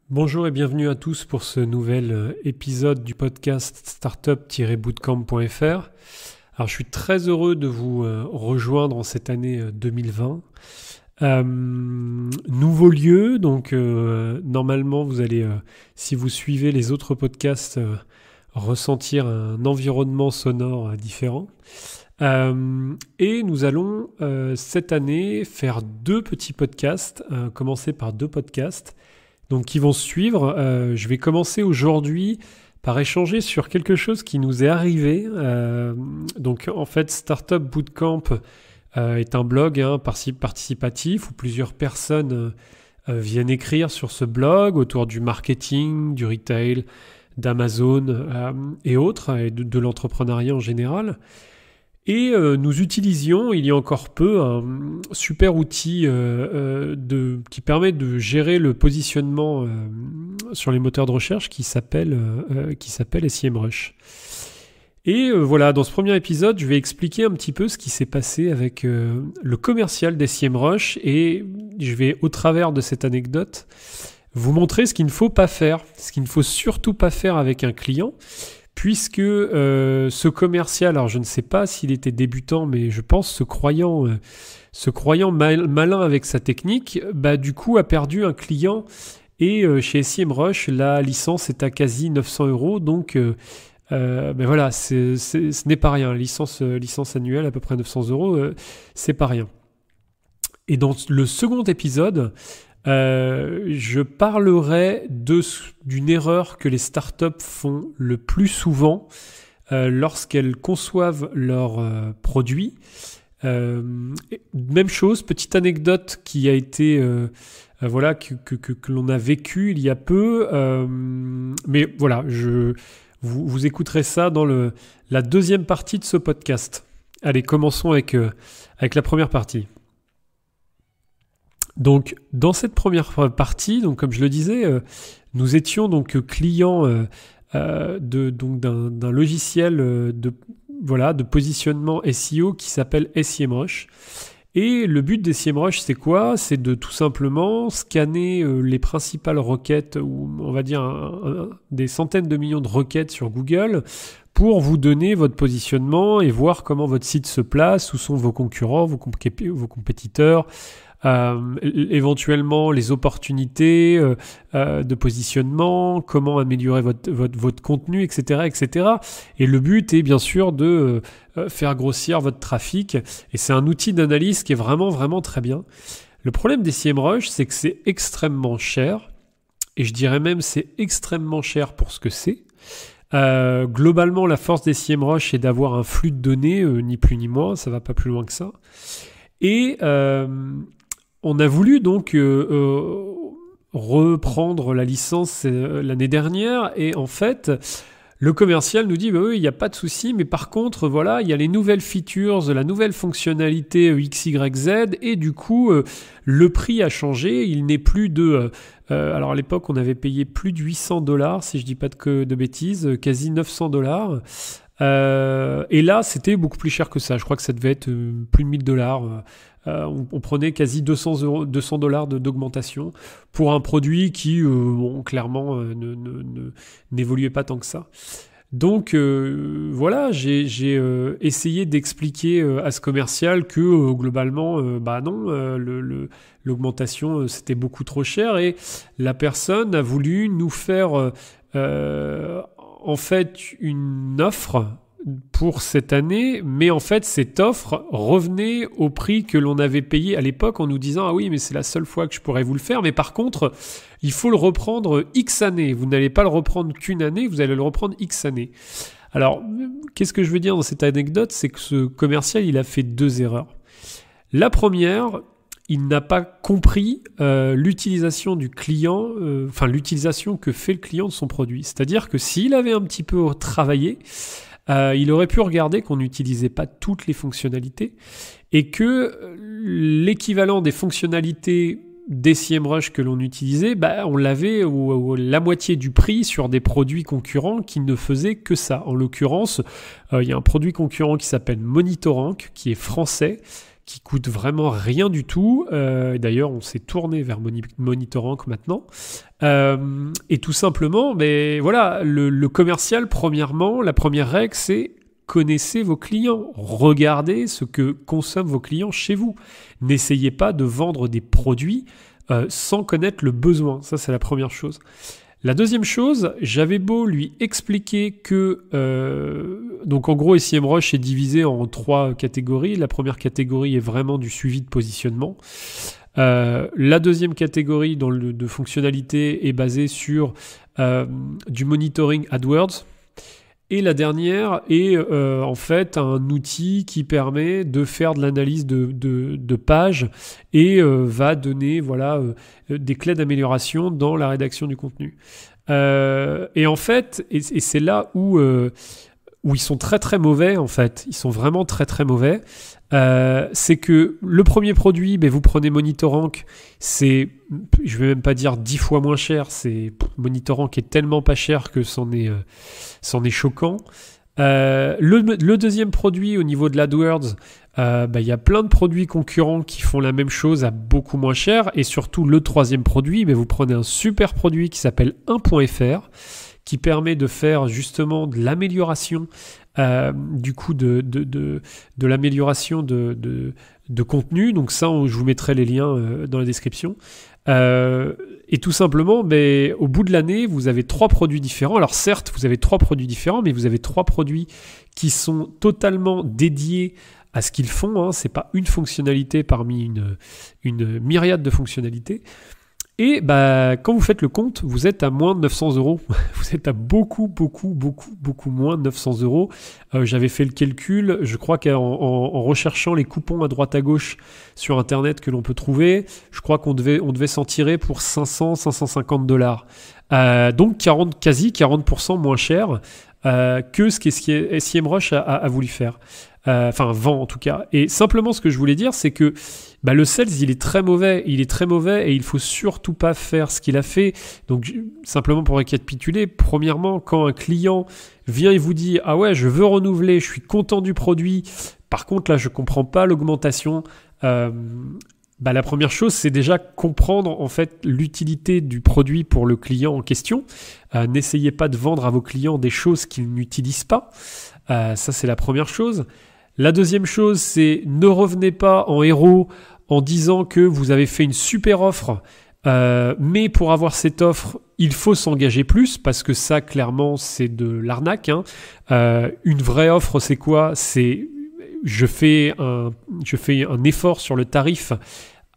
Bonjour et bienvenue à tous pour ce nouvel épisode du podcast startup-bootcamp.fr. Alors je suis très heureux de vous rejoindre en cette année 2020. Nouveau lieu, donc normalement vous allez, si vous suivez les autres podcasts, ressentir un environnement sonore différent. Et nous allons cette année faire deux petits podcasts, commencer par deux podcasts. Donc qui vont suivre. Je vais commencer aujourd'hui par échanger sur quelque chose qui nous est arrivé. Donc en fait, Startup Bootcamp est un blog participatif où plusieurs personnes viennent écrire sur ce blog autour du marketing, du retail, d'Amazon et autres, et de l'entrepreneuriat en général. Et nous utilisions, il y a encore peu, un super outil qui permet de gérer le positionnement sur les moteurs de recherche qui s'appelle SEMrush. Et voilà, dans ce premier épisode, je vais expliquer un petit peu ce qui s'est passé avec le commercial SEMrush et je vais, au travers de cette anecdote, vous montrer ce qu'il ne faut pas faire, ce qu'il ne faut surtout pas faire avec un client. Puisque ce commercial, alors je ne sais pas s'il était débutant, mais je pense se croyant malin avec sa technique, du coup a perdu un client et chez SEMrush, la licence est à quasi 900 €, donc voilà, ce n'est pas rien. Licence annuelle à peu près 900 €, c'est pas rien. Et dans le second épisode, je parlerai d'une erreur que les startups font le plus souvent lorsqu'elles conçoivent leurs produits. Même chose, petite anecdote qui a été que l'on a vécu il y a peu, mais voilà, vous écouterez ça dans la deuxième partie de ce podcast. Allez, commençons avec la première partie. Donc, dans cette première partie, donc comme je le disais, nous étions donc clients d'un logiciel de positionnement SEO qui s'appelle SEMrush. Et le but des SEMrush, c'est quoi ? C'est de tout simplement scanner les principales requêtes, ou on va dire des centaines de millions de requêtes sur Google, pour vous donner votre positionnement et voir comment votre site se place, où sont vos concurrents, vos compétiteurs, éventuellement les opportunités de positionnement, comment améliorer votre contenu, etc., etc. Et le but est bien sûr de faire grossir votre trafic. Et c'est un outil d'analyse qui est vraiment, vraiment très bien. Le problème des SEMrush, c'est que c'est extrêmement cher. Et je dirais même c'est extrêmement cher pour ce que c'est. Globalement, la force des SEMrush est d'avoir un flux de données, ni plus ni moins, ça va pas plus loin que ça. Et on a voulu donc reprendre la licence l'année dernière et en fait, le commercial nous dit oui, il n'y a pas de souci, mais par contre, voilà, il y a les nouvelles features, la nouvelle fonctionnalité XYZ et du coup, le prix a changé. Il n'est plus de... alors à l'époque, on avait payé plus de 800 $, si je dis pas de bêtises, quasi 900 $. Et là, c'était beaucoup plus cher que ça. Je crois que ça devait être plus de 1000 $. On prenait quasi 200 $ d'augmentation pour un produit qui, clairement, n'évoluait pas tant que ça. Donc, voilà, j'ai essayé d'expliquer à ce commercial que, globalement, non, l'augmentation, c'était beaucoup trop cher et la personne a voulu nous faire, en fait, une offre pour cette année, mais en fait cette offre revenait au prix que l'on avait payé à l'époque en nous disant « Ah oui, mais c'est la seule fois que je pourrais vous le faire, mais par contre, il faut le reprendre X années. Vous n'allez pas le reprendre qu'une année, vous allez le reprendre X années. » Alors, qu'est-ce que je veux dire dans cette anecdote ? C'est que ce commercial, il a fait deux erreurs. La première, il n'a pas compris l'utilisation du client, l'utilisation que fait le client de son produit. C'est-à-dire que s'il avait un petit peu travaillé, il aurait pu regarder qu'on n'utilisait pas toutes les fonctionnalités et que l'équivalent des fonctionnalités des SEMrush que l'on utilisait, on l'avait la moitié du prix sur des produits concurrents qui ne faisaient que ça. En l'occurrence, il y a un produit concurrent qui s'appelle Monitorank, qui est français, qui coûte vraiment rien du tout. D'ailleurs, on s'est tourné vers Monitor.rank maintenant. Et tout simplement, voilà, le commercial, premièrement, la première règle, c'est connaissez vos clients. Regardez ce que consomment vos clients chez vous. N'essayez pas de vendre des produits sans connaître le besoin. Ça, c'est la première chose. La deuxième chose, j'avais beau lui expliquer que... donc en gros, SEMrush est divisé en 3 catégories. La première catégorie est vraiment du suivi de positionnement. La deuxième catégorie de fonctionnalité est basée sur du monitoring AdWords. Et la dernière est en fait un outil qui permet de faire de l'analyse de pages et va donner des clés d'amélioration dans la rédaction du contenu. Et en fait, et c'est là où ils sont très très mauvais en fait, ils sont vraiment très très mauvais. C'est que le premier produit, vous prenez Monitor.rank, c'est, je vais même pas dire 10 fois moins cher, Monitor.rank est tellement pas cher que c'en est choquant. Le deuxième produit au niveau de l'AdWords, y a plein de produits concurrents qui font la même chose à beaucoup moins cher, et surtout le troisième produit, vous prenez un super produit qui s'appelle 1.fr, qui permet de faire justement de l'amélioration du coup de l'amélioration de contenu. Donc ça, je vous mettrai les liens dans la description. Et tout simplement, au bout de l'année, vous avez 3 produits différents. Alors certes, vous avez 3 produits différents, mais vous avez 3 produits qui sont totalement dédiés à ce qu'ils font. C'est pas une fonctionnalité parmi une myriade de fonctionnalités. Et quand vous faites le compte, vous êtes à moins de 900 €. Vous êtes à beaucoup moins de 900 €. J'avais fait le calcul, je crois qu'en recherchant les coupons à droite à gauche sur Internet que l'on peut trouver, je crois qu'on devait s'en tirer pour 550 $. Donc quasi 40% moins cher que ce que SEMrush a voulu faire. Vend en tout cas. Et simplement ce que je voulais dire, c'est que le sales, il est très mauvais et il faut surtout pas faire ce qu'il a fait. Donc simplement pour récapituler, premièrement, quand un client vient et vous dit « Ah ouais, je veux renouveler, je suis content du produit, par contre là je comprends pas l'augmentation », la première chose, c'est déjà comprendre en fait l'utilité du produit pour le client en question. N'essayez pas de vendre à vos clients des choses qu'ils n'utilisent pas. Ça, c'est la première chose. La deuxième chose, c'est ne revenez pas en héros en disant que vous avez fait une super offre, mais pour avoir cette offre, il faut s'engager plus, parce que ça, clairement, c'est de l'arnaque. Une vraie offre, c'est quoi ? C'est je fais un effort sur le tarif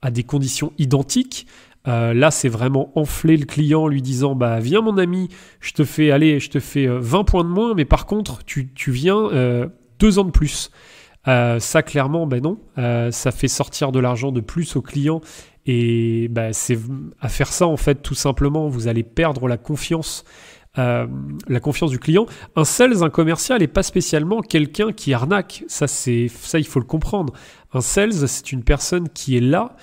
à des conditions identiques. Là, c'est vraiment enfler le client en lui disant « Viens mon ami, je te fais 20 points de moins, mais par contre, tu viens 2 ans de plus. » Ça, clairement, non. Ça fait sortir de l'argent de plus au client. Et c'est à faire ça, en fait, tout simplement, vous allez perdre la confiance du client. Un sales, un commercial n'est pas spécialement quelqu'un qui arnaque. Ça, il faut le comprendre. Un sales, c'est une personne qui est là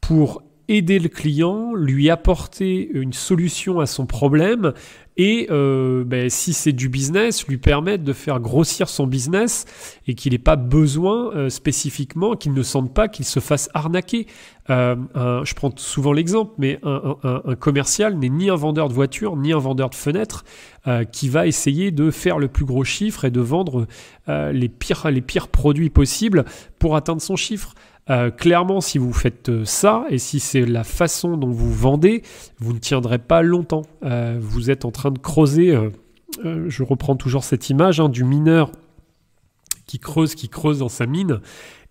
pour aider le client, lui apporter une solution à son problème et si c'est du business, lui permettre de faire grossir son business et qu'il n'ait pas besoin spécifiquement, qu'il ne sente pas qu'il se fasse arnaquer. Je prends souvent l'exemple, mais un commercial n'est ni un vendeur de voitures, ni un vendeur de fenêtres qui va essayer de faire le plus gros chiffre et de vendre les pires produits possibles pour atteindre son chiffre. Clairement, si vous faites ça et si c'est la façon dont vous vendez, vous ne tiendrez pas longtemps. Vous êtes en train de creuser, je reprends toujours cette image du mineur qui creuse dans sa mine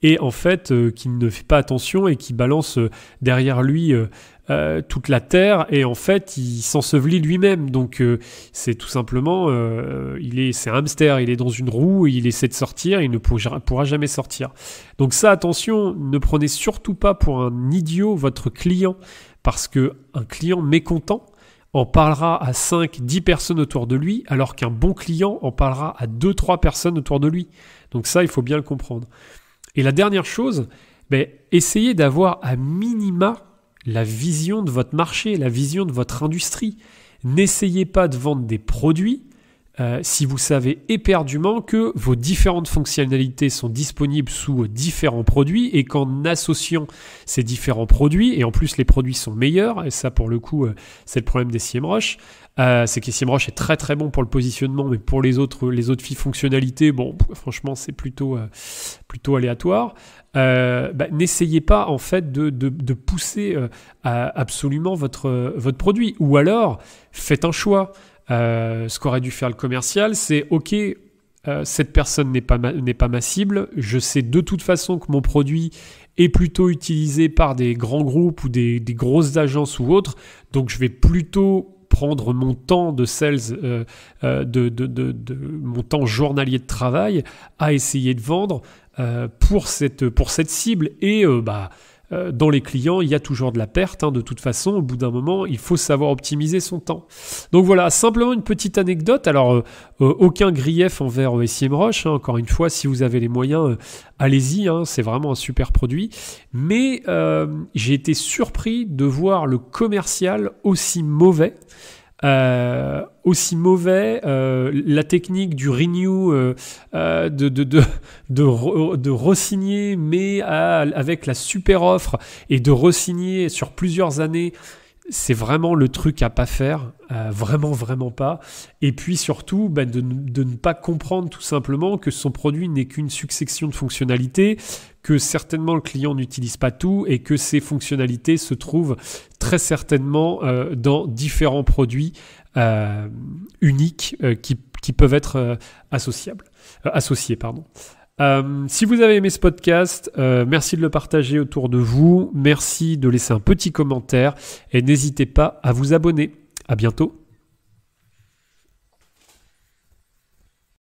et en fait qui ne fait pas attention et qui balance derrière lui toute la terre et en fait il s'ensevelit lui-même. Donc c'est tout simplement c'est un hamster, il est dans une roue, il essaie de sortir, il ne pourra jamais sortir. Donc ça, attention, ne prenez surtout pas pour un idiot votre client, parce que un client mécontent en parlera à 5-10 personnes autour de lui, alors qu'un bon client en parlera à 2-3 personnes autour de lui. Donc ça, il faut bien le comprendre. Et la dernière chose, essayez d'avoir à minima la vision de votre marché, la vision de votre industrie. N'essayez pas de vendre des produits, si vous savez éperdument que vos différentes fonctionnalités sont disponibles sous différents produits et qu'en associant ces différents produits, et en plus les produits sont meilleurs, et ça pour le coup c'est le problème des SEMrush, c'est que SEMrush est très très bon pour le positionnement, mais pour les autres fonctionnalités, bon franchement c'est plutôt aléatoire. N'essayez pas en fait de pousser absolument votre produit, ou alors faites un choix. Ce qu'aurait dû faire le commercial, c'est ok, cette personne n'est pas ma cible, je sais de toute façon que mon produit est plutôt utilisé par des grands groupes ou des grosses agences ou autres, donc je vais plutôt prendre mon temps de sales, mon temps journalier de travail à essayer de vendre pour cette cible. Et dans les clients, il y a toujours de la perte. De toute façon, au bout d'un moment, il faut savoir optimiser son temps. Donc voilà, simplement une petite anecdote. Alors, aucun grief envers SEMrush. Encore une fois, si vous avez les moyens, allez-y. C'est vraiment un super produit. Mais j'ai été surpris de voir le commercial aussi mauvais. La technique du renew, de re-signer, mais avec la super offre, et de re-signer sur plusieurs années, c'est vraiment le truc à pas faire, vraiment pas. Et puis surtout, de ne pas comprendre tout simplement que son produit n'est qu'une succession de fonctionnalités, que certainement le client n'utilise pas tout et que ces fonctionnalités se trouvent très certainement dans différents produits uniques qui peuvent être associés. Si vous avez aimé ce podcast, merci de le partager autour de vous, merci de laisser un petit commentaire et n'hésitez pas à vous abonner. À bientôt.